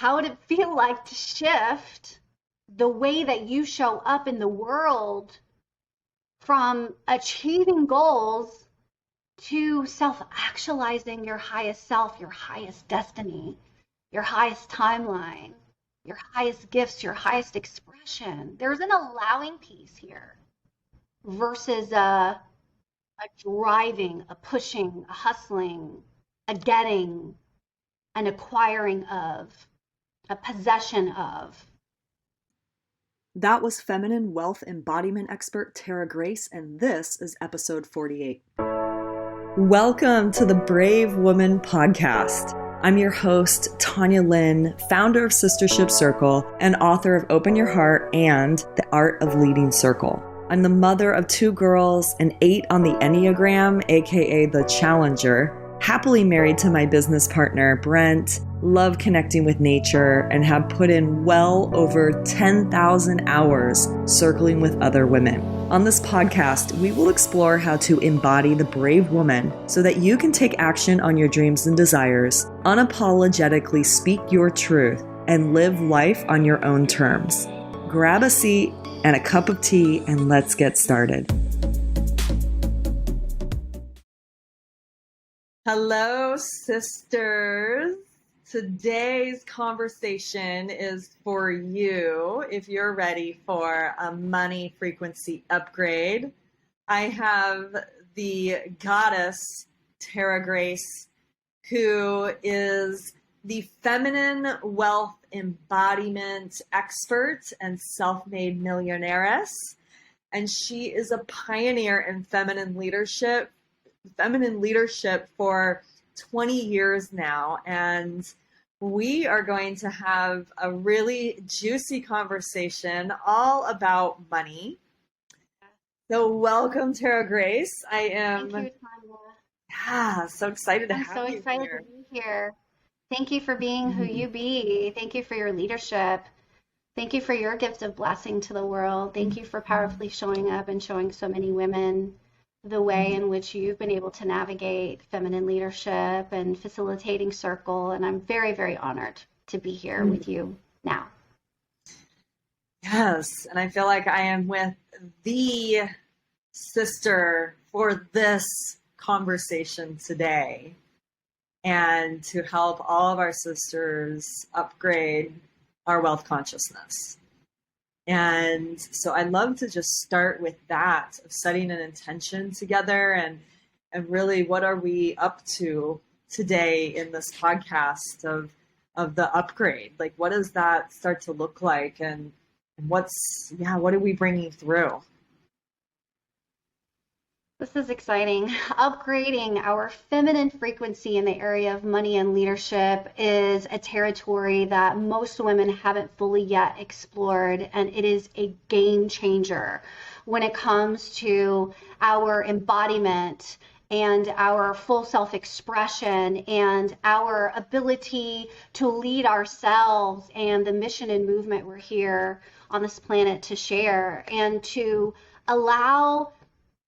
how would it feel like to shift the way that you show up in the world from achieving goals to self-actualizing your highest self, your highest destiny, your highest timeline, your highest gifts, your highest expression? There's an allowing piece here versus a driving, a pushing, a hustling, a getting, an acquiring of, a possession of. That was feminine wealth embodiment expert Tara Grace, and this is episode 48. Welcome to the Brave Woman Podcast. I'm your host, Tanya Lynn, founder of Sistership Circle and author of Open Your Heart and The Art of Leading Circle. I'm the mother of 2 girls, an 8 on the Enneagram, aka the Challenger, happily married to my business partner, Brent, love connecting with nature, and have put in well over 10,000 hours circling with other women. On this podcast, we will explore how to embody the brave woman so that you can take action on your dreams and desires, unapologetically speak your truth, and live life on your own terms. Grab a seat and a cup of tea, and let's get started. Hello, sisters. Today's conversation is for you if you're ready for a money frequency upgrade. I have the goddess, Tara Grace, who is the feminine wealth embodiment expert and self-made millionaire. And she is a pioneer in feminine leadership for 20 years now. And we are going to have a really juicy conversation all about money. So welcome, Tara Grace. Thank you, Tanya. So excited to have you here. I'm so excited to be here. Thank you for being who you be. Thank you for your leadership. Thank you for your gift of blessing to the world. Thank you for powerfully showing up and showing so many women the way in which you've been able to navigate feminine leadership and facilitating circle. And I'm very, very honored to be here with you now. Yes. And I feel like I am with the sister for this conversation today, and to help all of our sisters upgrade our wealth consciousness. And so I'd love to just start with that, of setting an intention together and really what are we up to today in this podcast of the upgrade? Like, what does that start to look like? And what are we bringing through? This is exciting. Upgrading our feminine frequency in the area of money and leadership is a territory that most women haven't fully yet explored, and it is a game changer when it comes to our embodiment and our full self-expression and our ability to lead ourselves and the mission and movement we're here on this planet to share, and to allow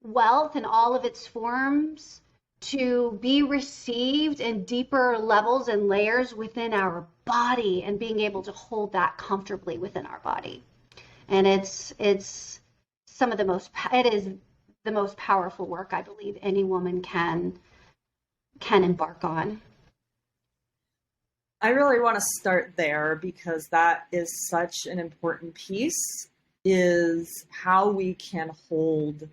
wealth in all of its forms to be received in deeper levels and layers within our body, and being able to hold that comfortably within our body. And it is the most powerful work I believe any woman can embark on. I really want to start there, because that is such an important piece, is how we can hold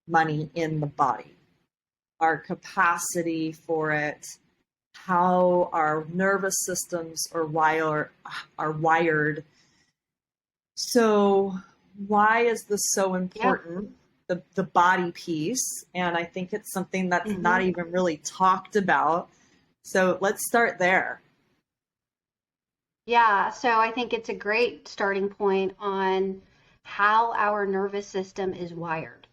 money in the body, our capacity for it, how our nervous systems are wired. So why is this so important? Yeah. The body piece. And I think it's something that's not even really talked about. So let's start there. Yeah, so I think it's a great starting point on how our nervous system is wired.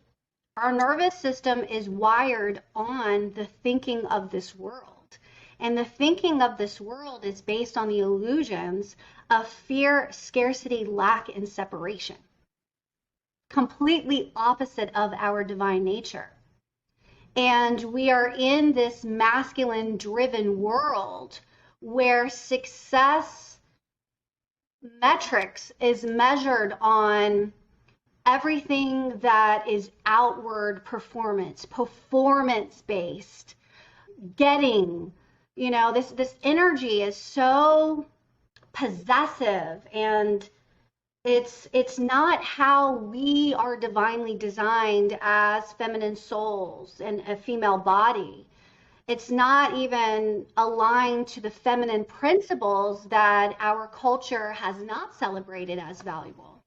Our nervous system is wired on the thinking of this world. And the thinking of this world is based on the illusions of fear, scarcity, lack, and separation. Completely opposite of our divine nature. And we are in this masculine-driven world where success metrics is measured on everything that is outward performance based, getting, this energy is so possessive, and it's not how we are divinely designed as feminine souls and a female body. It's not even aligned to the feminine principles that our culture has not celebrated as valuable.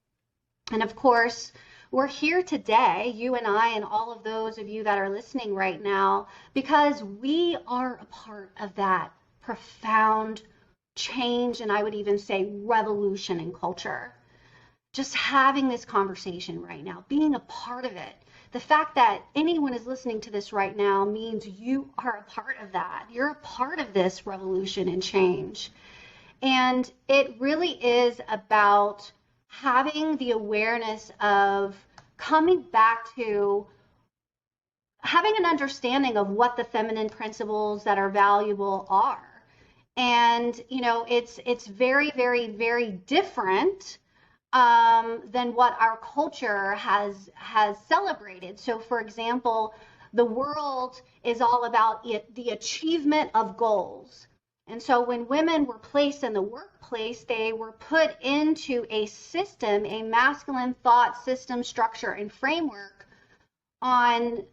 And of course, we're here today, you and I, and all of those of you that are listening right now, because we are a part of that profound change, and I would even say revolution in culture. Just having this conversation right now, being a part of it, the fact that anyone is listening to this right now means you are a part of that. You're a part of this revolution and change. And it really is about having the awareness of coming back to having an understanding of what the feminine principles that are valuable are. And, it's very, very, very different than what our culture has celebrated. So, for example, the world is all about the achievement of goals. And so when women were placed in the workplace, they were put into a system, a masculine thought system, structure, and framework on,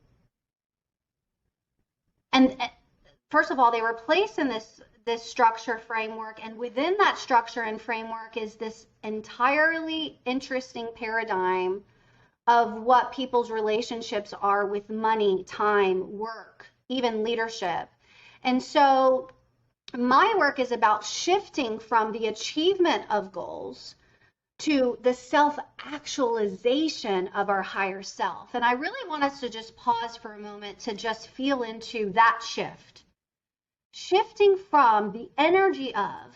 and first of all, they were placed in this structure framework, and within that structure and framework is this entirely interesting paradigm of what people's relationships are with money, time, work, even leadership. And so my work is about shifting from the achievement of goals to the self-actualization of our higher self. And I really want us to just pause for a moment to just feel into that shift. Shifting from the energy of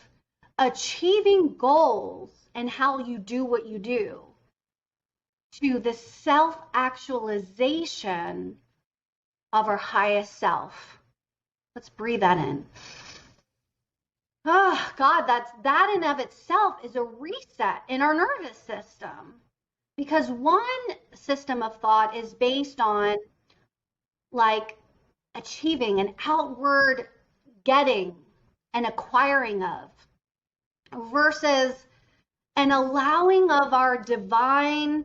achieving goals and how you do what you do to the self-actualization of our highest self. Let's breathe that in. Oh, God, that in of itself is a reset in our nervous system. Because one system of thought is based on like achieving an outward getting and acquiring of, versus an allowing of our divine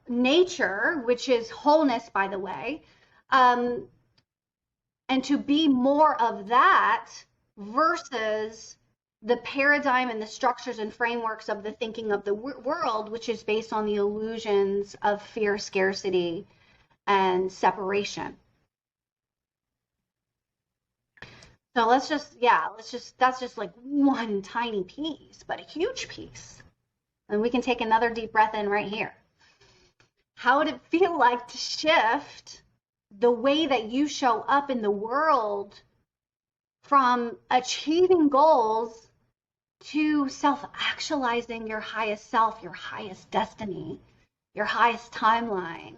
nature, which is wholeness, by the way, and to be more of that versus the paradigm and the structures and frameworks of the thinking of the world, which is based on the illusions of fear, scarcity, and separation. So that's just like one tiny piece, but a huge piece. And we can take another deep breath in right here. How would it feel like to shift the way that you show up in the world from achieving goals to self-actualizing your highest self, your highest destiny, your highest timeline,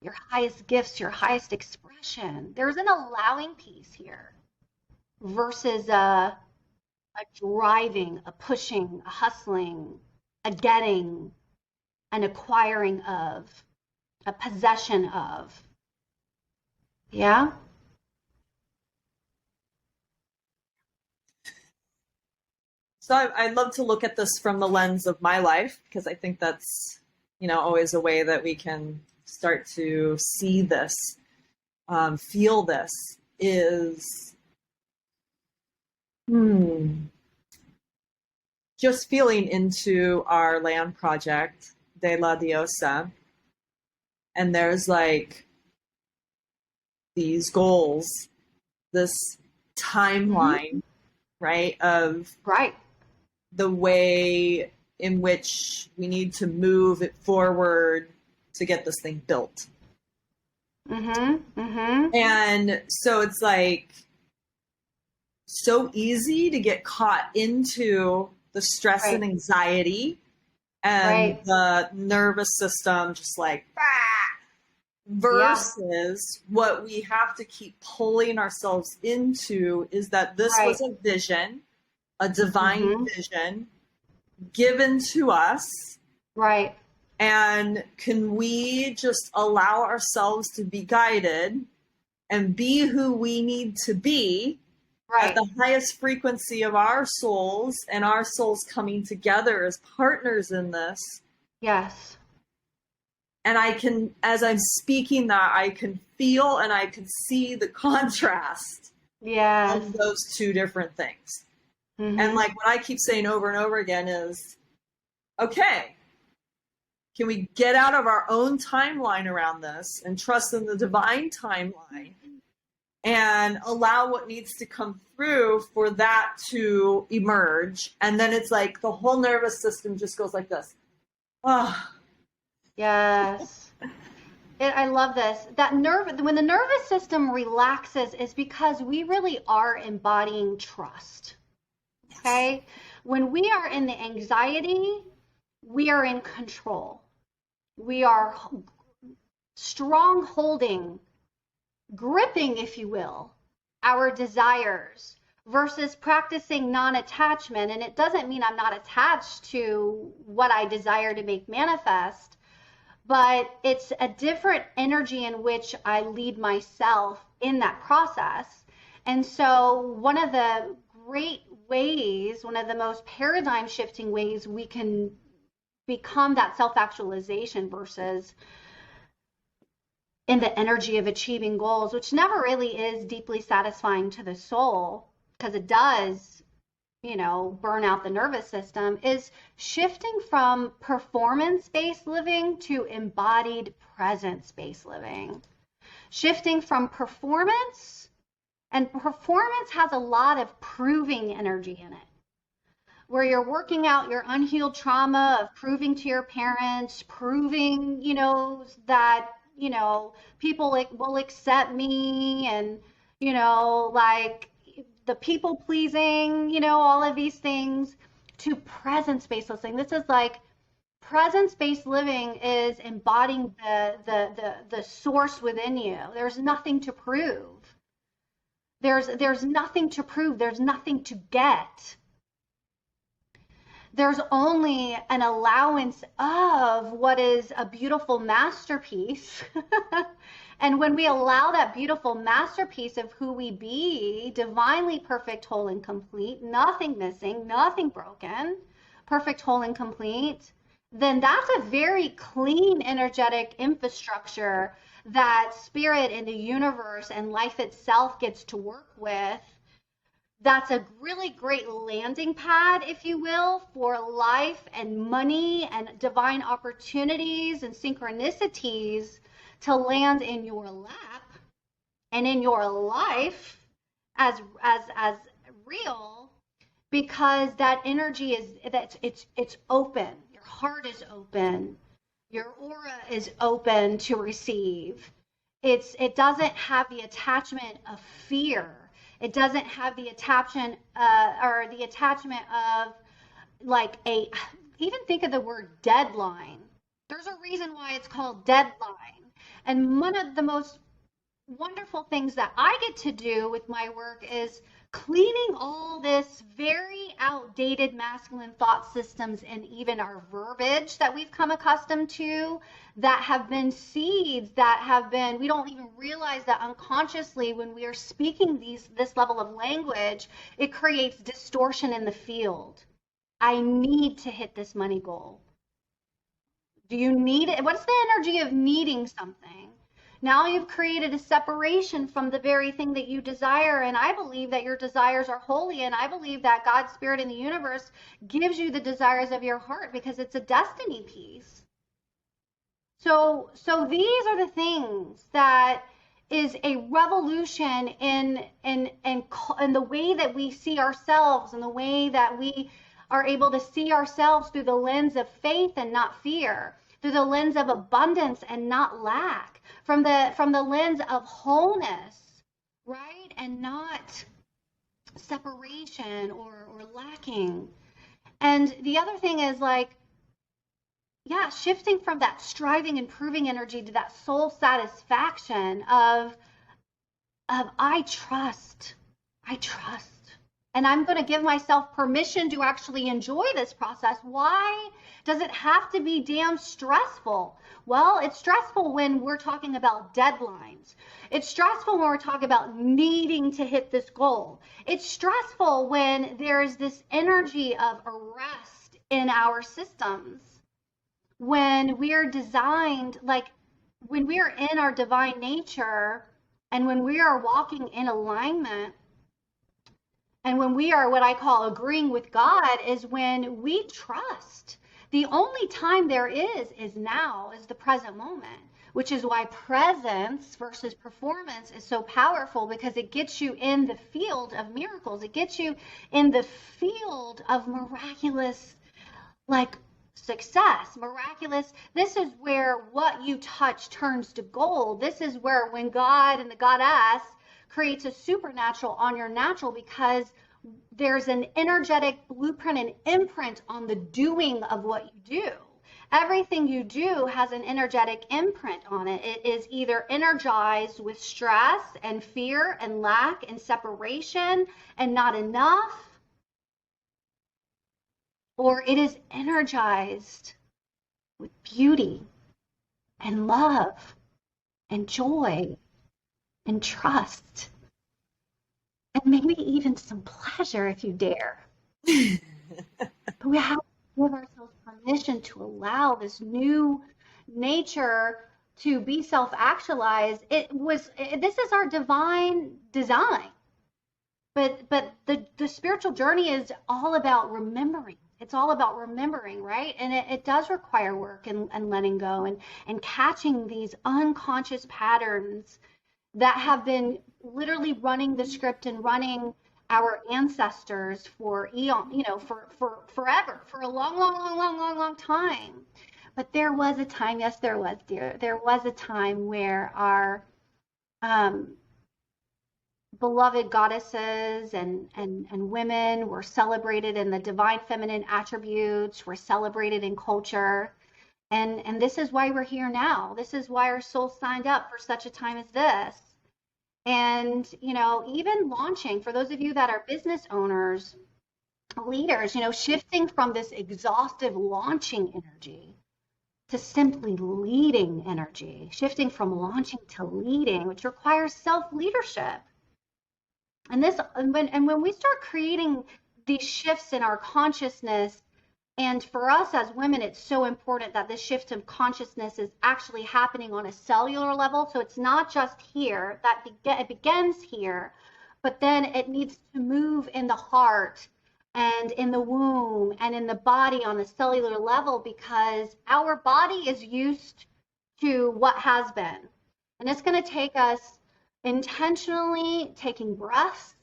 your highest gifts, your highest expression? There's an allowing piece here versus a driving, a pushing, a hustling, a getting, an acquiring of, a possession of. Yeah? So I love to look at this from the lens of my life, because I think that's, always a way that we can start to see this, feel this, is just feeling into our land project, De La Diosa, and there's like these goals, this timeline, right, of the way in which we need to move it forward to get this thing built. And so it's like so easy to get caught into the stress and anxiety and the nervous system just like versus what we have to keep pulling ourselves into is that this was a vision, a divine vision given to us? Right. And can we just allow ourselves to be guided and be who we need to be at Right. the highest frequency of our souls, and our souls coming together as partners in this? Yes. And I can, as I'm speaking that, I can feel and I can see the contrast Yes. of those two different things. And Mm-hmm. like what I keep saying over and over again is, okay, can we get out of our own timeline around this and trust in the divine timeline and allow what needs to come through for that to emerge? And then it's like the whole nervous system just goes like this. Oh. Yes. I love this. When the nervous system relaxes is because we really are embodying trust. Okay? When we are in the anxiety, we are in control. We are strong holding, gripping, if you will, our desires versus practicing non-attachment. And it doesn't mean I'm not attached to what I desire to make manifest, but it's a different energy in which I lead myself in that process. And so one of the great ways, one of the most paradigm shifting ways we can become that self-actualization versus in the energy of achieving goals, which never really is deeply satisfying to the soul because it does, burn out the nervous system, is shifting from performance-based living to embodied presence-based living. Shifting from performance, and performance has a lot of proving energy in it, where you're working out your unhealed trauma of proving to your parents, proving, that, people will accept me, and, like the people pleasing, all of these things, to presence-based living. This is like presence-based living is embodying the source within you. There's nothing to prove. There's nothing to prove. There's nothing to get. There's only an allowance of what is a beautiful masterpiece. And when we allow that beautiful masterpiece of who we be, divinely perfect, whole, and complete, nothing missing, nothing broken, perfect, whole, and complete, then that's a very clean energetic infrastructure that spirit and the universe and life itself gets to work with. That's a really great landing pad, if you will, for life and money and divine opportunities and synchronicities to land in your lap and in your life as real, because that energy it's open. Your heart is open. Your aura is open to receive. It doesn't have the attachment of fear. It doesn't have the attachment or the attachment of like even think of the word deadline. There's a reason why it's called deadline. And one of the most wonderful things that I get to do with my work is cleaning all this very outdated masculine thought systems and even our verbiage that we've come accustomed to, that have been seeds that have been, we don't even realize that unconsciously when we are speaking this level of language, it creates distortion in the field. I need to hit this money goal. Do you need it? What's the energy of needing something? Now you've created a separation from the very thing that you desire. And I believe that your desires are holy. And I believe that God's spirit in the universe gives you the desires of your heart because it's a destiny piece. So these are the things that is a revolution in the way that we see ourselves, and the way that we are able to see ourselves through the lens of faith and not fear, through the lens of abundance and not lack, from the lens of wholeness, right? And not separation or lacking. And the other thing is shifting from that striving and proving energy to that soul satisfaction of I trust. And I'm going to give myself permission to actually enjoy this process. Why does it have to be damn stressful? Well, it's stressful when we're talking about deadlines. It's stressful when we're talking about needing to hit this goal. It's stressful when there's this energy of arrest in our systems. When we're designed, like when we're in our divine nature and when we are walking in alignment, and when we are what I call agreeing with God is when we trust. The only time there is now, is the present moment, which is why presence versus performance is so powerful, because it gets you in the field of miracles. It gets you in the field of miraculous, like success, miraculous. This is where what you touch turns to gold. This is where when God and the goddess creates a supernatural on your natural, because there's an energetic blueprint and imprint on the doing of what you do. Everything you do has an energetic imprint on it. It is either energized with stress and fear and lack and separation and not enough, or it is energized with beauty and love and joy and trust, and maybe even some pleasure if you dare. But we have to give ourselves permission to allow this new nature to be self-actualized. This is our divine design. But the spiritual journey is all about remembering. It's all about remembering, right? And it does require work and letting go and catching these unconscious patterns that have been literally running the script and running our ancestors for eon, for forever, for a long time. But there was a time, yes, there was, dear. There was a time where our beloved goddesses and women were celebrated in the divine feminine attributes, were celebrated in culture. And this is why we're here now. This is why our soul signed up for such a time as this. And, even launching, for those of you that are business owners, leaders, shifting from this exhaustive launching energy to simply leading energy, shifting from launching to leading, which requires self-leadership. And when we start creating these shifts in our consciousness, and for us as women, it's so important that this shift of consciousness is actually happening on a cellular level. So it's not just here, it begins here, but then it needs to move in the heart and in the womb and in the body on the cellular level, because our body is used to what has been. And it's going to take us intentionally taking breaths,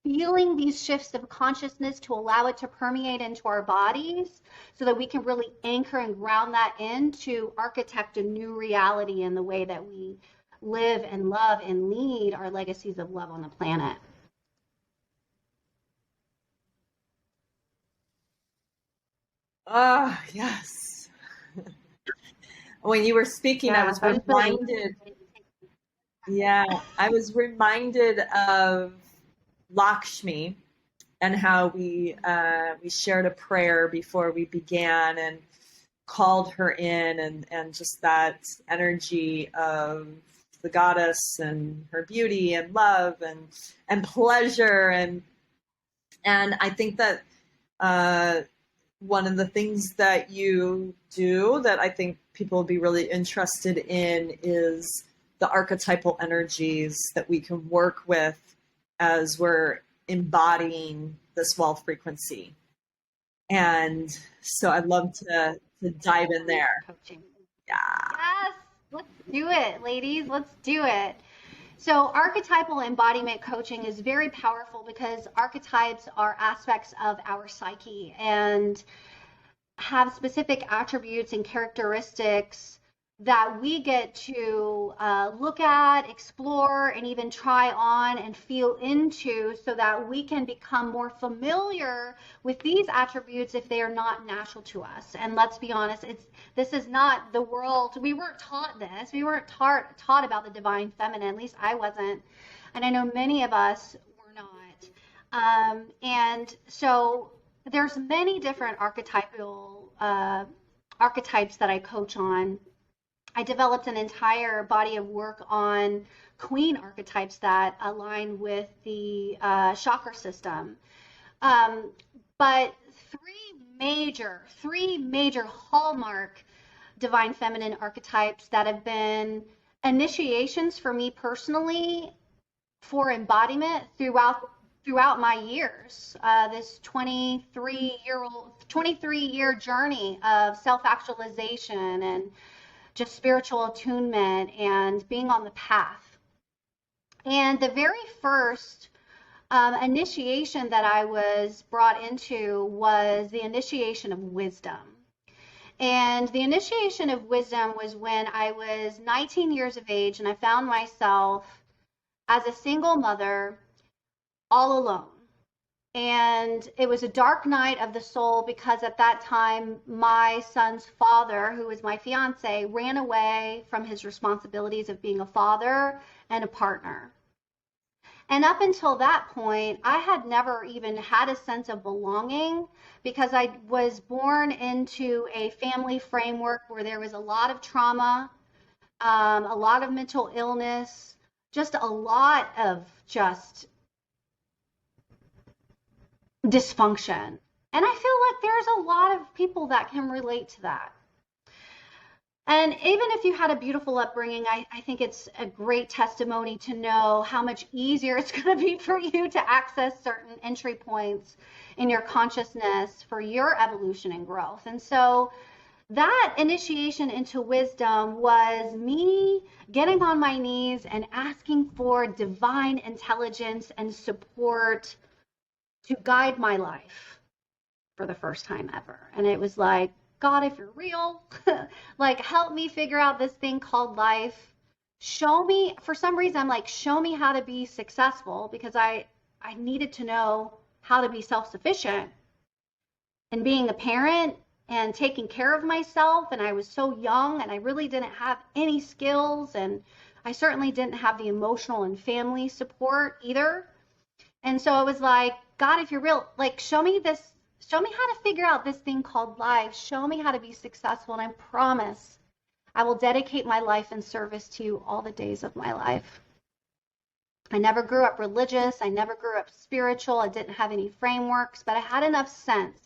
feeling these shifts of consciousness to allow it to permeate into our bodies so that we can really anchor and ground that in to architect a new reality in the way that we live and love and lead our legacies of love on the planet. Ah, yes. When you were speaking, I was reminded. Yeah, I was reminded of Lakshmi and how we shared a prayer before we began and called her in, and just that energy of the goddess and her beauty and love and pleasure and I think that one of the things that you do that I think people will be really interested in is the archetypal energies that we can work with as we're embodying this wealth frequency. And so I'd love to dive in there. Coaching. Yeah. Yes, let's do it, ladies. Let's do it. So archetypal embodiment coaching is very powerful because archetypes are aspects of our psyche and have specific attributes and characteristics that we get to look at, explore, and even try on and feel into so that we can become more familiar with these attributes if they are not natural to us. And let's be honest, this is not the world. We weren't taught this. We weren't taught about the divine feminine. At least I wasn't. And I know many of us were not. And so there's many different archetypes that I coach on. I developed an entire body of work on queen archetypes that align with the chakra system. Um, but three major hallmark divine feminine archetypes that have been initiations for me personally for embodiment throughout my years. This 23-year journey of self-actualization and just spiritual attunement and being on the path. And the very first initiation that I was brought into was the initiation of wisdom. And the initiation of wisdom was when I was 19 years of age and I found myself as a single mother all alone. And it was a dark night of the soul because at that time, my son's father, who was my fiance, ran away from his responsibilities of being a father and a partner. And up until that point, I had never even had a sense of belonging because I was born into a family framework where there was a lot of trauma, a lot of mental illness, just a lot of just dysfunction. And I feel like there's a lot of people that can relate to that. And even if you had a beautiful upbringing, I think it's a great testimony to know how much easier it's going to be for you to access certain entry points in your consciousness for your evolution and growth. And so that initiation into wisdom was me getting on my knees and asking for divine intelligence and support to guide my life for the first time ever. And it was like, God, if you're real, like help me figure out this thing called life. Show me, for some reason, I'm like, show me how to be successful because I needed to know how to be self-sufficient and being a parent and taking care of myself. And I was so young and I really didn't have any skills. And I certainly didn't have the emotional and family support either. And so it was like, God, if you're real, like show me how to figure out this thing called life. Show me how to be successful. And I promise I will dedicate my life in service to you all the days of my life. I never grew up religious. I never grew up spiritual. I didn't have any frameworks, but I had enough sense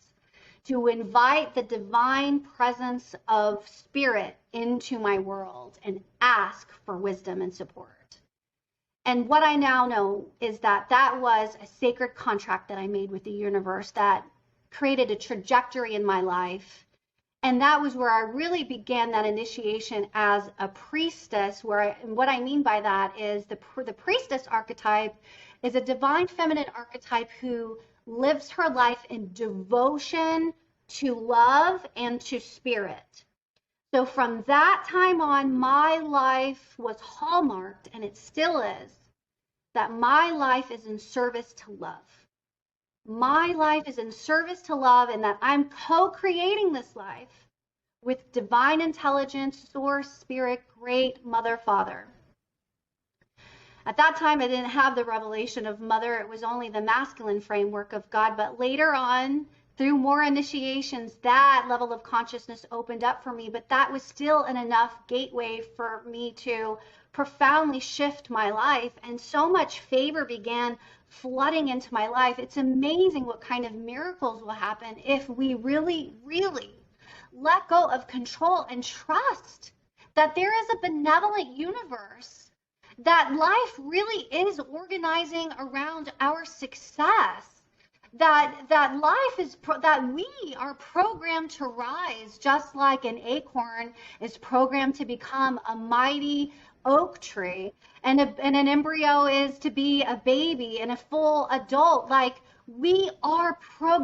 to invite the divine presence of spirit into my world and ask for wisdom and support. And what I now know is that that was a sacred contract that I made with the universe that created a trajectory in my life. And that was where I really began that initiation as a priestess, and what I mean by that is the priestess archetype is a divine feminine archetype who lives her life in devotion to love and to spirit. So from that time on, my life was hallmarked, and it still is, that my life is in service to love. My life is in service to love, and that I'm co-creating this life with divine intelligence, source, spirit, great mother, father. At that time, I didn't have the revelation of mother. It was only the masculine framework of God. But later on, through more initiations, that level of consciousness opened up for me. But that was still an enough gateway for me to profoundly shift my life. And so much favor began flooding into my life. It's amazing what kind of miracles will happen if we really, really let go of control and trust that there is a benevolent universe, that life really is organizing around our success, that life is that we are programmed to rise, just like an acorn is programmed to become a mighty oak tree, and an embryo is to be a baby and a full adult. Like we are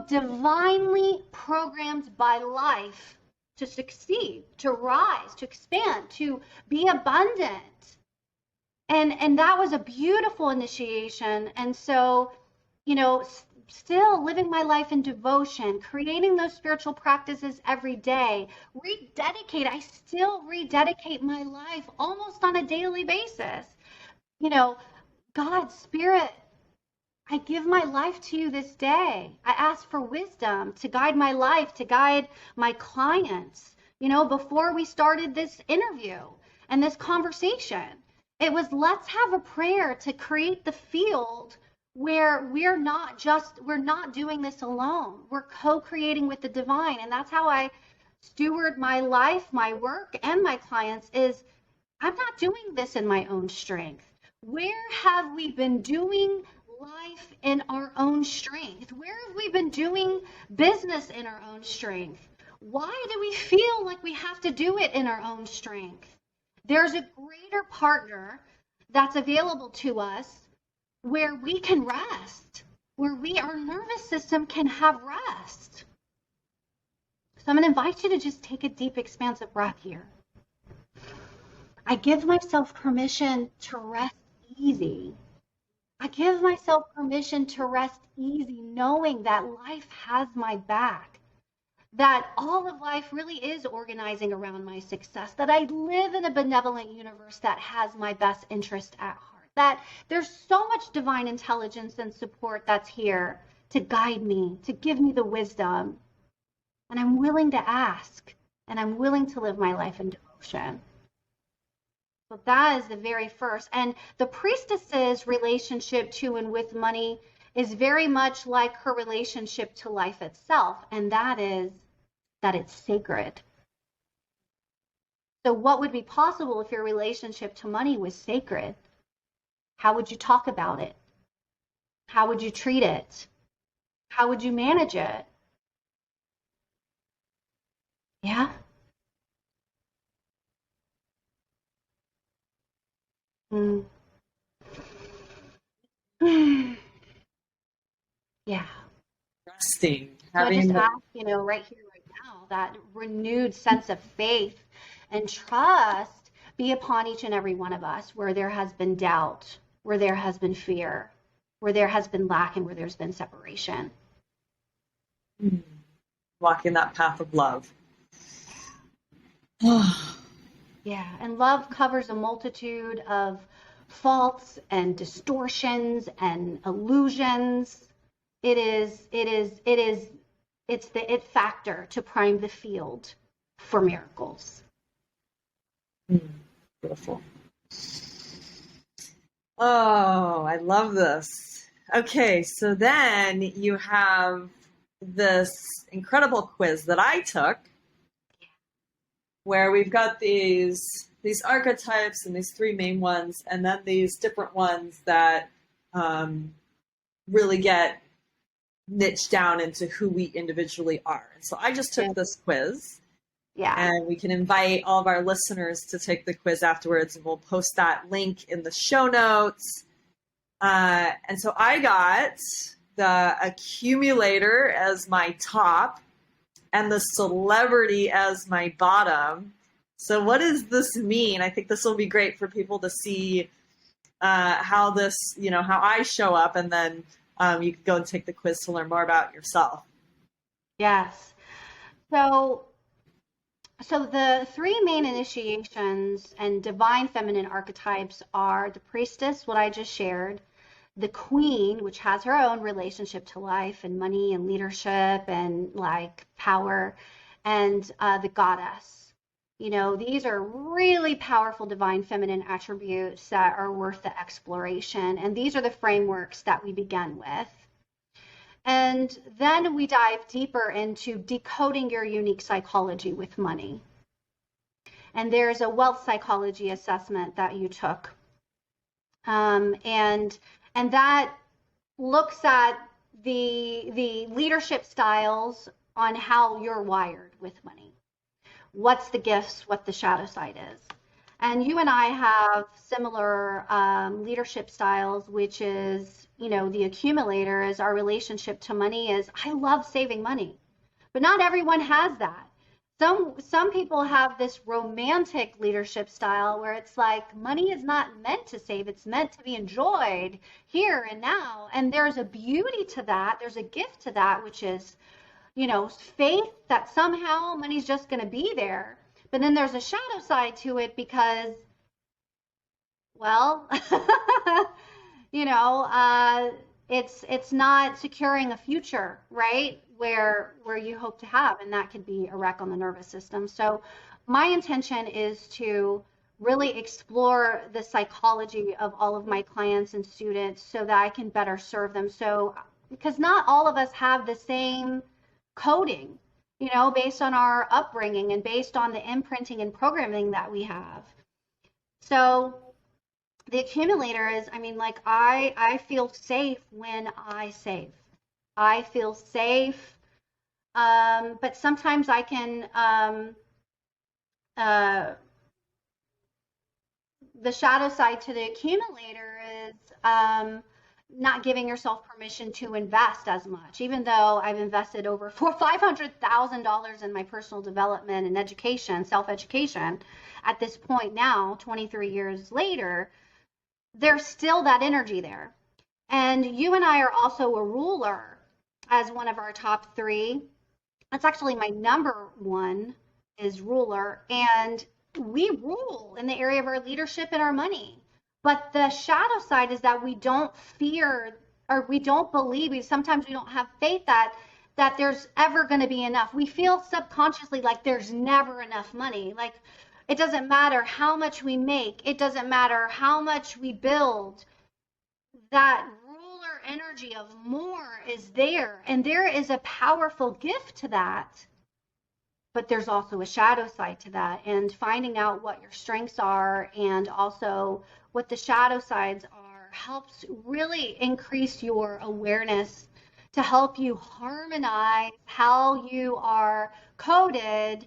divinely programmed by life to succeed, to rise, to expand, to be abundant. And that was a beautiful initiation. And so, you know, still living my life in devotion, creating those spiritual practices every day, I still rededicate my life almost on a daily basis. You know, God, spirit, I give my life to you this day. I ask for wisdom to guide my life, to guide my clients. Before we started this interview and this conversation, it was, let's have a prayer to create the field where we're not doing this alone. We're co-creating with the divine. And that's how I steward my life, my work, and my clients is, I'm not doing this in my own strength. Where have we been doing life in our own strength? Where have we been doing business in our own strength? Why do we feel like we have to do it in our own strength? There's a greater partner that's available to us where we can rest, where our nervous system can have rest. So I'm going to invite you to just take a deep, expansive breath here. I give myself permission to rest easy. I give myself permission to rest easy, knowing that life has my back, that all of life really is organizing around my success, that I live in a benevolent universe that has my best interest at heart, that there's so much divine intelligence and support that's here to guide me, to give me the wisdom. And I'm willing to ask, and I'm willing to live my life in devotion. So that is the very first. And the priestess's relationship to and with money is very much like her relationship to life itself, and that is that it's sacred. So what would be possible if your relationship to money was sacred? How would you talk about it? How would you treat it? How would you manage it? Yeah. Mm. Yeah. Resting, So I having just the ask, right here, right now, that renewed sense of faith and trust be upon each and every one of us where there has been doubt, where there has been fear, where there has been lack, and where there's been separation. walking that path of love. Yeah, and love covers a multitude of faults and distortions and illusions. It's the it factor to prime the field for miracles. Beautiful. Oh, I love this. Okay, so then you have this incredible quiz that I took where we've got these archetypes and these three main ones, and then these different ones that really get niched down into who we individually are. And so I just took this quiz. Yeah. And we can invite all of our listeners to take the quiz afterwards, and we'll post that link in the show notes. And so I got the accumulator as my top and the celebrity as my bottom. So what does this mean? I think this will be great for people to see how this, how I show up, and then you can go and take the quiz to learn more about yourself. Yes. So the three main initiations and divine feminine archetypes are the priestess, what I just shared, the queen, which has her own relationship to life and money and leadership and like power, and the goddess. These are really powerful divine feminine attributes that are worth the exploration. And these are the frameworks that we begin with. And then we dive deeper into decoding your unique psychology with money. And there's a wealth psychology assessment that you took. And that looks at the leadership styles on how you're wired with money. What's the gifts, what the shadow side is. And you and I have similar leadership styles, which is, the accumulator is our relationship to money is, I love saving money, but not everyone has that. Some people have this romantic leadership style where it's like money is not meant to save, it's meant to be enjoyed here and now. And there's a beauty to that. There's a gift to that, which is, faith that somehow money's just going to be there. But then there's a shadow side to it because, well, It's not securing a future, right? Where you hope to have, and that could be a wreck on the nervous system. So my intention is to really explore the psychology of all of my clients and students so that I can better serve them. So because not all of us have the same coding, based on our upbringing and based on the imprinting and programming that we have. So the accumulator is, I mean, like I feel safe when I save. I feel safe, but sometimes I can, the shadow side to the accumulator is not giving yourself permission to invest as much, even though I've invested over $500,000 in my personal development and education, self-education. At this point now, 23 years later, there's still that energy there. And you and I are also a ruler as one of our top three. That's actually my number one is ruler. And we rule in the area of our leadership and our money. But the shadow side is that we don't fear or we don't believe, sometimes we don't have faith that there's ever going to be enough. We feel subconsciously like there's never enough money. Like it doesn't matter how much we make. It doesn't matter how much we build. That ruler energy of more is there. And there is a powerful gift to that. But there's also a shadow side to that. And finding out what your strengths are and also what the shadow sides are helps really increase your awareness to help you harmonize how you are coded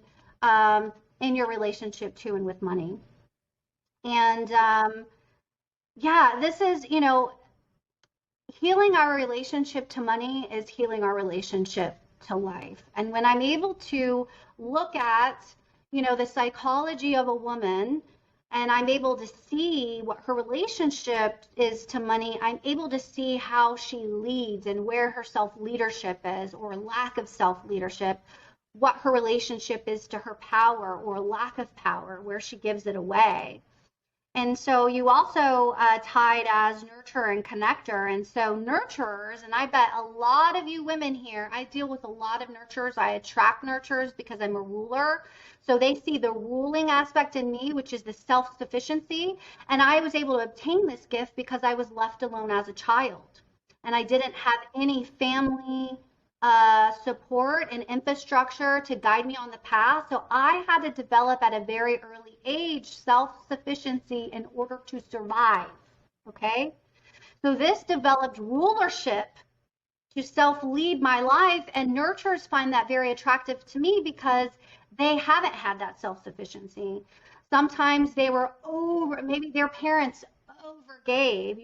in your relationship to and with money. And yeah, this is, healing our relationship to money is healing our relationship to life. And when I'm able to look at, the psychology of a woman and I'm able to see what her relationship is to money, I'm able to see how she leads and where her self-leadership is or lack of self-leadership, what her relationship is to her power or lack of power, where she gives it away. And so you also tied as nurturer and connector. And so nurturers, and I bet a lot of you women here, I deal with a lot of nurturers. I attract nurturers because I'm a ruler. So they see the ruling aspect in me, which is the self-sufficiency. And I was able to obtain this gift because I was left alone as a child. And I didn't have any family support and infrastructure to guide me on the path. So I had to develop at a very early age self-sufficiency in order to survive. Okay? So this developed rulership to self-lead my life, and nurturers find that very attractive to me because they haven't had that self-sufficiency. Sometimes they were maybe their parents overgave.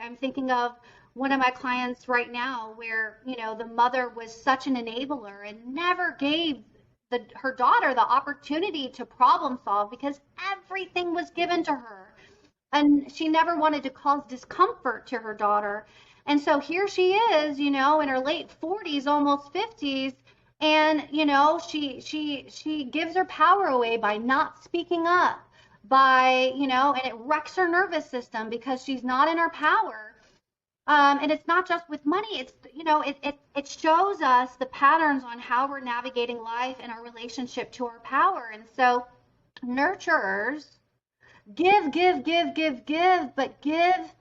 I'm thinking of one of my clients right now where, the mother was such an enabler and never gave her daughter the opportunity to problem solve because everything was given to her. And she never wanted to cause discomfort to her daughter. And so here she is, in her late 40s, almost 50s. And, she gives her power away by not speaking up, and it wrecks her nervous system because she's not in her power. And it's not just with money. It's, it shows us the patterns on how we're navigating life and our relationship to our power. And so nurturers give, but give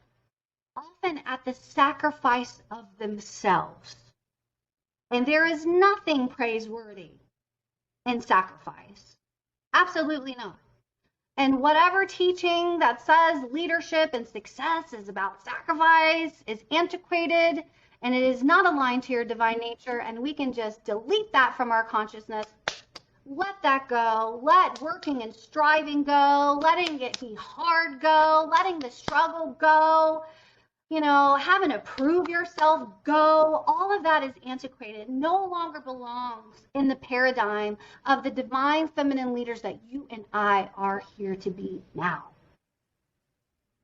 often at the sacrifice of themselves. And there is nothing praiseworthy in sacrifice. Absolutely not. And whatever teaching that says leadership and success is about sacrifice is antiquated and it is not aligned to your divine nature. And we can just delete that from our consciousness. Let that go. Let working and striving go. Letting it be hard go. Letting the struggle go. Having to prove yourself go. All of that is antiquated. No longer belongs in the paradigm of the divine feminine leaders that you and I are here to be now.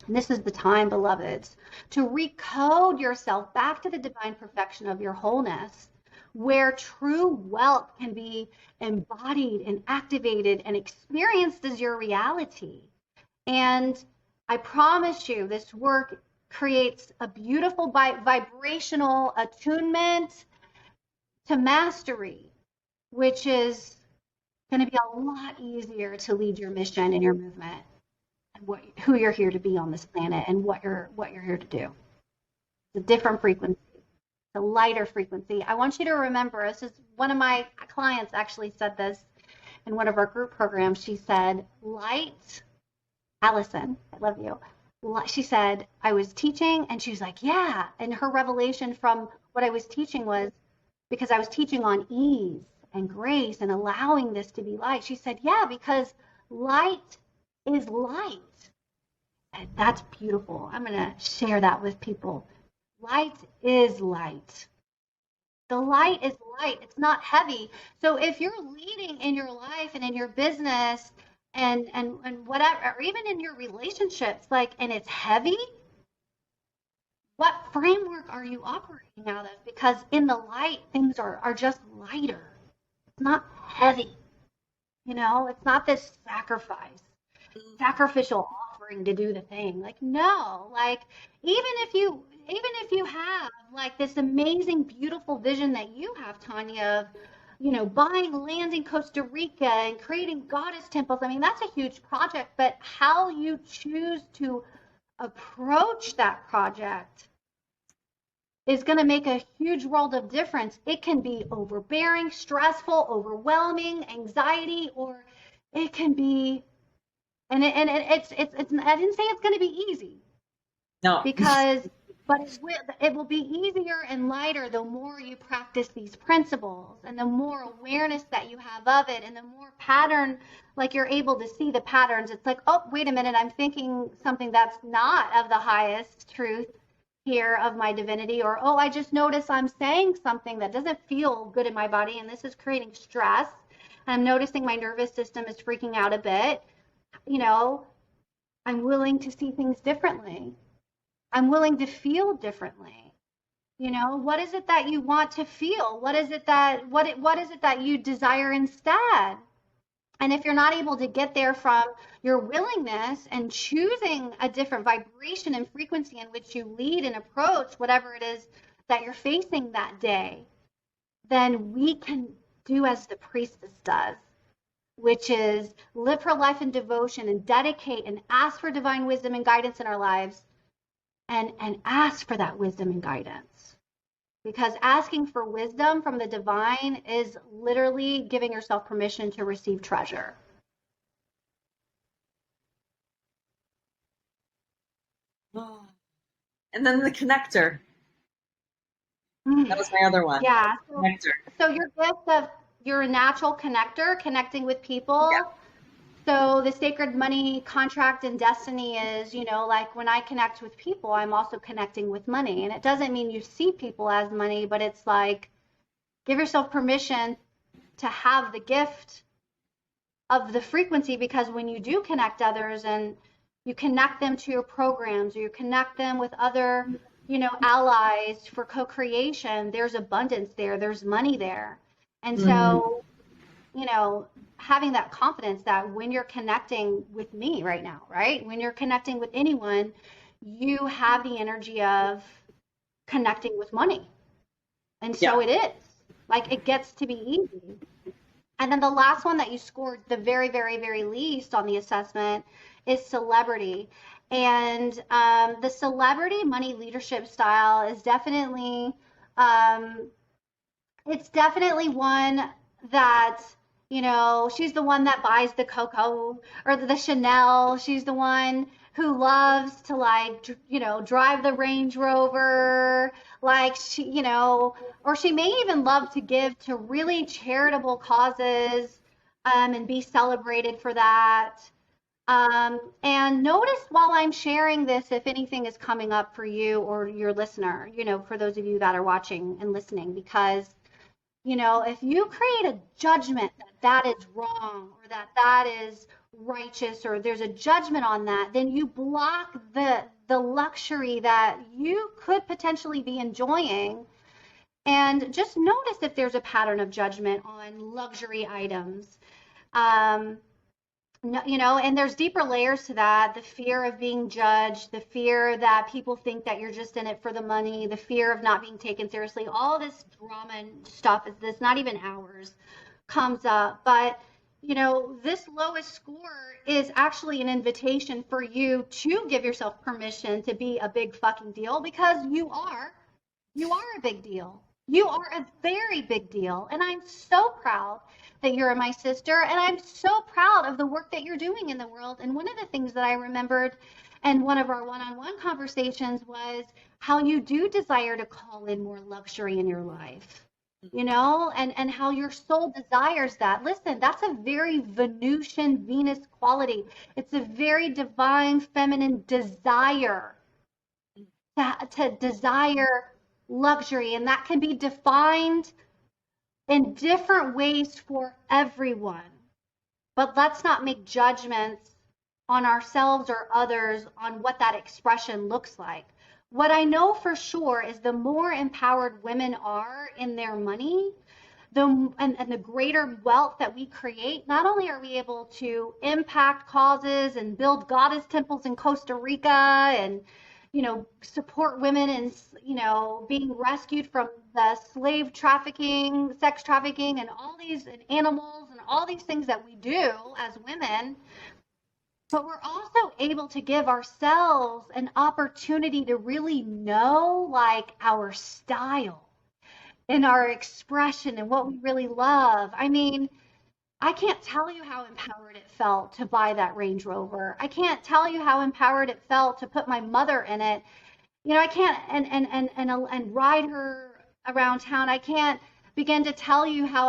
And this is the time, beloveds, to recode yourself back to the divine perfection of your wholeness, where true wealth can be embodied and activated and experienced as your reality. And I promise you, this work creates a beautiful vibrational attunement to mastery, which is going to be a lot easier to lead your mission and your movement and who you're here to be on this planet and what you're here to do. It's a different frequency, a lighter frequency. I want you to remember, this is one of my clients actually said this in one of our group programs. She said, light, Allison, I love you. She said, I was teaching, and she was like, yeah. And her revelation from what I was teaching was, because I was teaching on ease and grace and allowing this to be light. She said, yeah, because light is light. And that's beautiful. I'm going to share that with people. Light is light. The light is light. It's not heavy. So if you're leading in your life and in your business and whatever, or even in your relationships, and it's heavy, what framework are you operating out of? Because in the light, things are just lighter. It's not heavy. It's not this sacrificial offering to do the thing. No, even if you have this amazing, beautiful vision that you have, Tanya, of buying land in Costa Rica and creating goddess temples. I mean, that's a huge project, but how you choose to approach that project is going to make a huge world of difference. It can be overbearing, stressful, overwhelming, anxiety, or it can be, and it's I didn't say it's going to be easy. No. But it will be easier and lighter the more you practice these principles and the more awareness that you have of it and the more pattern, you're able to see the patterns. It's oh, wait a minute, I'm thinking something that's not of the highest truth here of my divinity, or oh, I just noticed I'm saying something that doesn't feel good in my body and this is creating stress. I'm noticing my nervous system is freaking out a bit. I'm willing to see things differently. I'm willing to feel differently. What is it that you want to feel? What is it that you desire instead? And if you're not able to get there from your willingness and choosing a different vibration and frequency in which you lead and approach whatever it is that you're facing that day, then we can do as the priestess does, which is live her life in devotion and dedicate and ask for divine wisdom and guidance in our lives. And ask for that wisdom and guidance, because asking for wisdom from the divine is literally giving yourself permission to receive treasure. And then the connector. That was my other one. Yeah. Connector. So your gift of you're a natural connector, connecting with people. Yeah. So the sacred money contract and destiny is, when I connect with people, I'm also connecting with money. And it doesn't mean you see people as money, but it's give yourself permission to have the gift of the frequency, because when you do connect others and you connect them to your programs or you connect them with other, allies for co-creation, there's abundance there, there's money there. And so, having that confidence that when you're connecting with me right now, right? When you're connecting with anyone, you have the energy of connecting with money. And so it is. It gets to be easy. And then the last one that you scored the very, very, very least on the assessment is celebrity. And the celebrity money leadership style is definitely, it's definitely one that, she's the one that buys the Coco or the Chanel. She's the one who loves to drive the Range Rover, or she may even love to give to really charitable causes, and be celebrated for that. And notice while I'm sharing this, if anything is coming up for you or your listener, for those of you that are watching and listening, because if you create a judgment that is wrong or that is righteous, or there's a judgment on that, then you block the luxury that you could potentially be enjoying. And just notice if there's a pattern of judgment on luxury items. No, and there's deeper layers to that. The fear of being judged, the fear that people think that you're just in it for the money, the fear of not being taken seriously, all this drama and stuff is this, not even ours, comes up. But, this lowest score is actually an invitation for you to give yourself permission to be a big fucking deal because you are. You are a big deal. You are a very big deal. And I'm so proud that you're my sister. And I'm so proud of the work that you're doing in the world. And one of the things that I remembered in one of our one-on-one conversations was how you do desire to call in more luxury in your life, and how your soul desires that. Listen, that's a very Venusian Venus quality. It's a very divine feminine desire to desire luxury, and that can be defined in different ways for everyone. But let's not make judgments on ourselves or others on what that expression looks like. What I know for sure is the more empowered women are in their money, and the greater wealth that we create, not only are we able to impact causes and build goddess temples in Costa Rica and support women and being rescued from the slave trafficking, sex trafficking, and all these and animals and all these things that we do as women, but we're also able to give ourselves an opportunity to really know like our style and our expression and what we really love. I mean, I can't tell you how empowered it felt to buy that Range Rover. I can't tell you how empowered it felt to put my mother in it. I can't and ride her around town. I can't begin to tell you how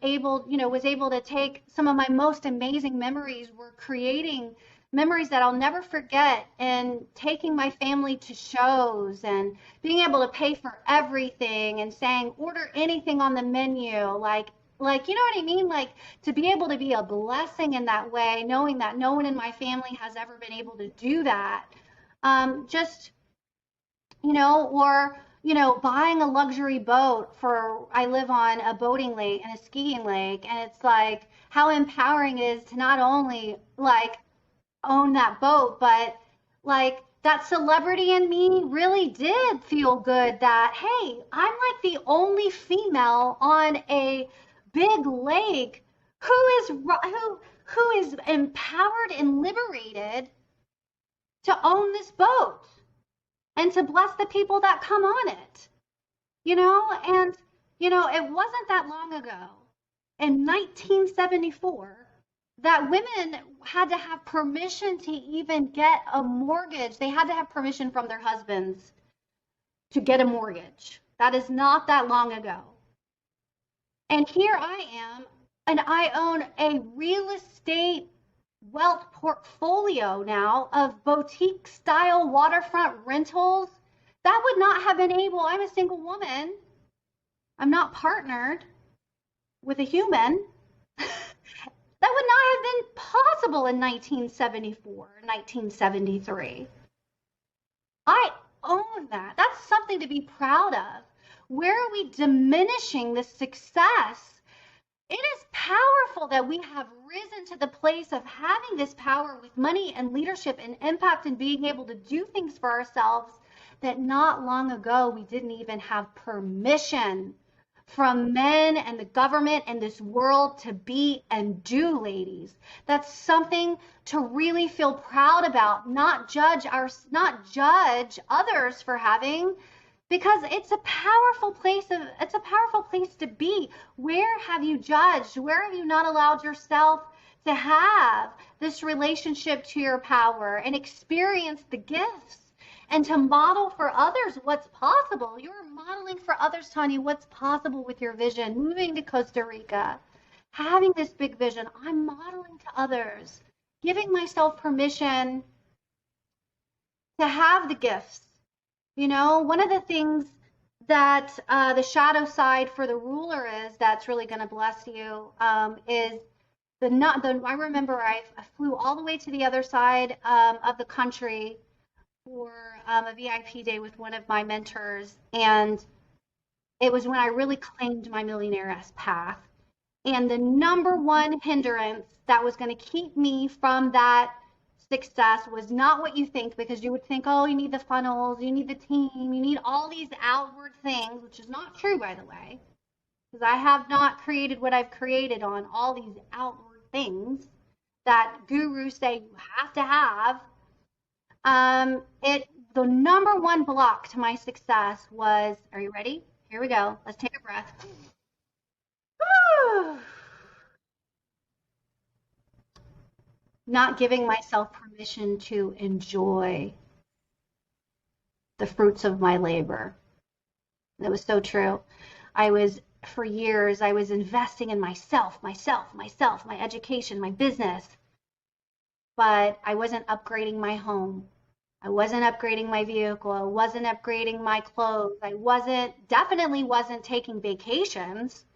was able to take some of my most amazing memories. We're creating memories that I'll never forget, and taking my family to shows and being able to pay for everything and saying order anything on the menu, like you know what I mean, like to be able to be a blessing in that way, knowing that no one in my family has ever been able to do that. Just or buying a luxury boat. I live on a boating lake and a skiing lake, and it's like how empowering it is to not only like own that boat, but like that celebrity in me really did feel good that, hey, I'm like the only female on a big lake who is empowered and liberated to own this boat and to bless the people that come on it. And it wasn't that long ago in 1974 that women had to have permission to even get a mortgage. They had to have permission from their husbands to get a mortgage. That is not that long ago. And here I am, and I own a real estate wealth portfolio now of boutique style waterfront rentals. That would not have been able. I'm a single woman. I'm not partnered with a human. That would not have been possible in 1974, 1973. I own that. That's something to be proud of. Where are we diminishing the success? It is powerful that we have risen to the place of having this power with money and leadership and impact and being able to do things for ourselves that not long ago we didn't even have permission from men and the government and this world to be and do, ladies. That's something to really feel proud about, not judge others for having, because it's a powerful place to be. Where have you judged? Where have you not allowed yourself to have this relationship to your power and experience the gifts? And to model for others what's possible. You're modeling for others, Tanya, what's possible with your vision. Moving to Costa Rica, having this big vision. I'm modeling to others, giving myself permission to have the gifts. One of the things that the shadow side for the ruler is that's really going to bless you is I remember I flew all the way to the other side of the country for a VIP day with one of my mentors, and it was when I really claimed my millionaire path. And the number one hindrance that was going to keep me from that success was not what you think, because you would think, oh, you need the funnels, you need the team, you need all these outward things, which is not true, by the way, because I have not created what I've created on all these outward things that gurus say you have to have. The number one block to my success was, are you ready? Here we go. Let's take a breath. Not giving myself permission to enjoy the fruits of my labor. That was so true. For years, I was investing in myself, my education, my business, but I wasn't upgrading my home. I wasn't upgrading my vehicle. I wasn't upgrading my clothes. Definitely wasn't taking vacations,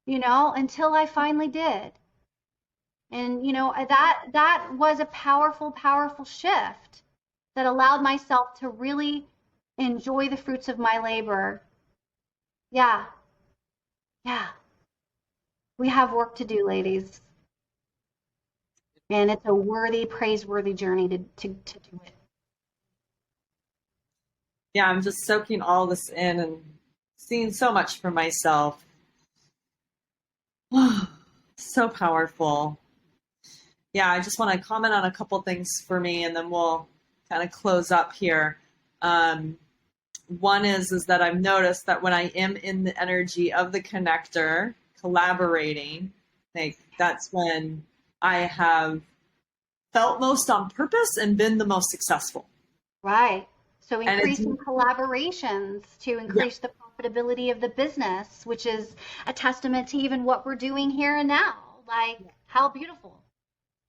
until I finally did. And, that was a powerful, powerful shift that allowed myself to really enjoy the fruits of my labor. Yeah. Yeah. We have work to do, ladies. And it's a worthy, praiseworthy journey to do it. Yeah, I'm just soaking all this in and seeing so much for myself. So powerful. Yeah, I just want to comment on a couple things for me, and then we'll kind of close up here. One is that I've noticed that when I am in the energy of the connector, collaborating, like that's when I have felt most on purpose and been the most successful. Right. So increasing collaborations to increase the profitability of the business, which is a testament to even what we're doing here and now. Like, how beautiful.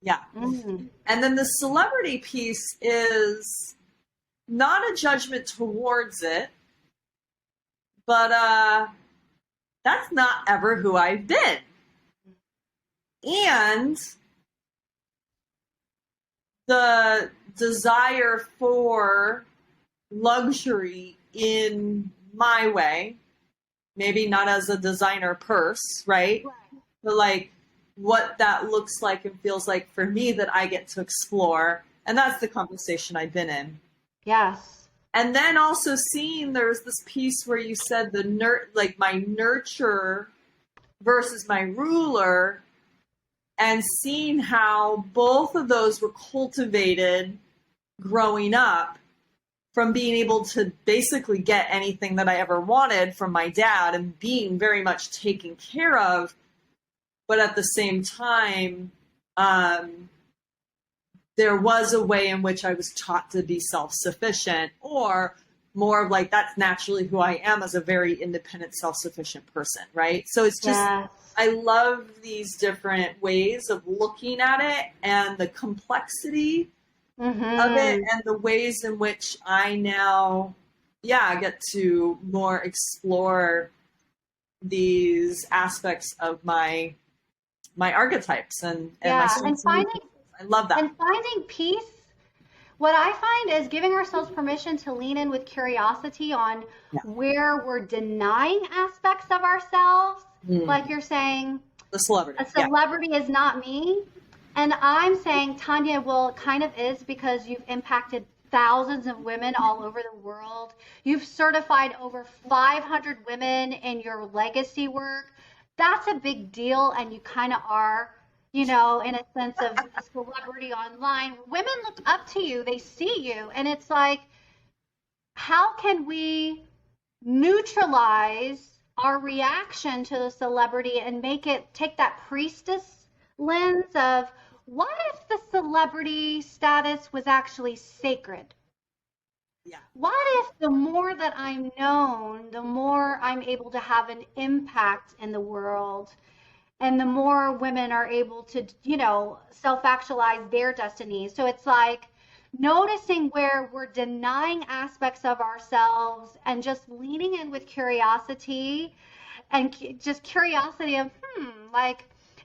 Yeah. Mm-hmm. And then the celebrity piece is not a judgment towards it, but that's not ever who I've been. And the desire for luxury in my way, maybe not as a designer purse, right? But like what that looks like and feels like for me that I get to explore. And that's the conversation I've been in. Yes. And then also seeing there's this piece where you said my nurture versus my ruler, and seeing how both of those were cultivated growing up from being able to basically get anything that I ever wanted from my dad and being very much taken care of. But at the same time, there was a way in which I was taught to be self-sufficient, or more of like, that's naturally who I am as a very independent, self-sufficient person, right? So it's just, I love these different ways of looking at it and the complexity of it and the ways in which I now, get to more explore these aspects of my archetypes and my I love that. And finding peace. What I find is giving ourselves permission to lean in with curiosity on where we're denying aspects of ourselves. Like you're saying, the celebrity. A celebrity is not me. And I'm saying, Tanya, well, it kind of is, because you've impacted thousands of women all over the world. You've certified over 500 women in your legacy work. That's a big deal. And you kind of are, in a sense of a celebrity online. Women look up to you. They see you. And it's like, how can we neutralize our reaction to the celebrity and take that priestess lens of, what if the celebrity status was actually sacred? Yeah. What if the more that I'm known, the more I'm able to have an impact in the world, and the more women are able to, self-actualize their destinies? So it's like noticing where we're denying aspects of ourselves and just leaning in with curiosity, and just curiosity of,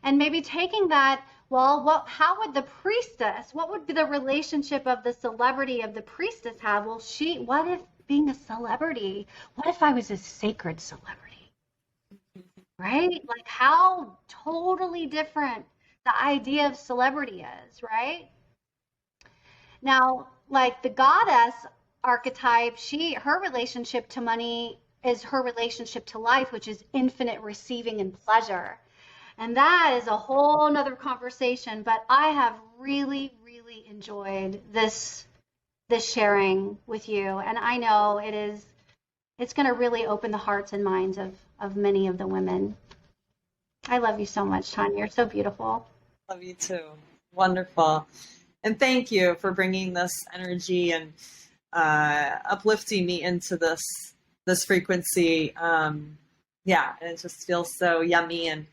and maybe taking that, well, how would the priestess, what would be the relationship of the celebrity of the priestess have? Well, what if being a celebrity, what if I was a sacred celebrity? right? Like how totally different the idea of celebrity is, right? Now, like the goddess archetype, her relationship to money is her relationship to life, which is infinite receiving and pleasure. And that is a whole nother conversation, but I have really, really enjoyed this sharing with you. And I know it's going to really open the hearts and minds of many of the women. I love you so much, Tanya. You're so beautiful. Love you too. Wonderful. And thank you for bringing this energy and uplifting me into this frequency. Yeah, and it just feels so yummy and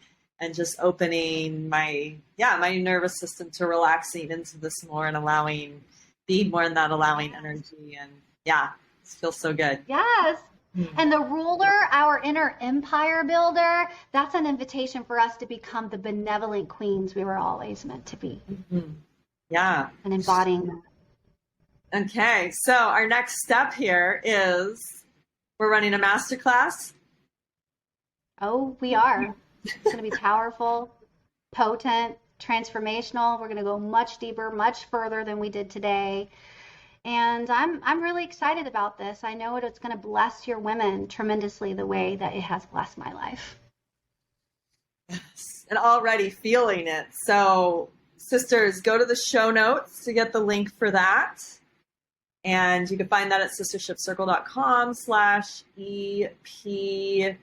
just opening my nervous system to relaxing into this more and being more in that allowing energy. And yeah, it feels so good. Yes. And the ruler, our inner empire builder, that's an invitation for us to become the benevolent queens we were always meant to be. Mm-hmm. Yeah. And embodying that. Okay, so our next step here is we're running a masterclass. Oh, we are. It's going to be powerful, potent, transformational. We're going to go much deeper, much further than we did today. And I'm really excited about this. I know it's going to bless your women tremendously the way that it has blessed my life. Yes, and already feeling it. So, sisters, go to the show notes to get the link for that. And you can find that at sistershipcircle.com/EP.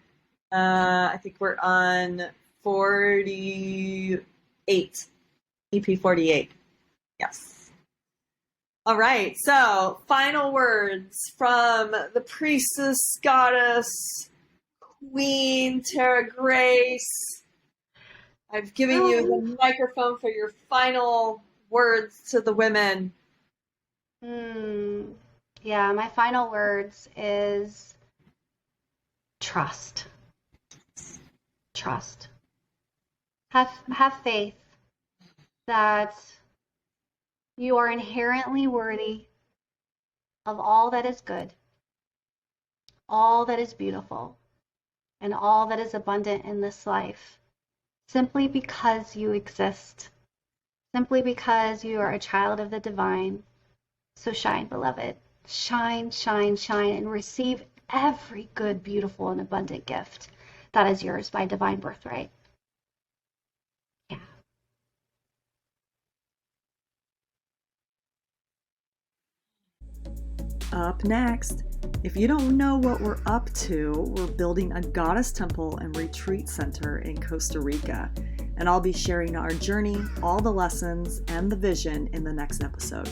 I think we're on 48, EP 48. Yes. All right. So final words from the priestess, goddess, queen, Tara Grace. I've given you the microphone for your final words to the women. Yeah, my final words is trust. Trust. Have faith that you are inherently worthy of all that is good, all that is beautiful, and all that is abundant in this life, simply because you exist, simply because you are a child of the divine. So shine, beloved. Shine, shine, shine, and receive every good, beautiful, and abundant gift that is yours by divine birthright. Yeah. Up next, if you don't know what we're up to, we're building a goddess temple and retreat center in Costa Rica. And I'll be sharing our journey, all the lessons, and the vision in the next episode.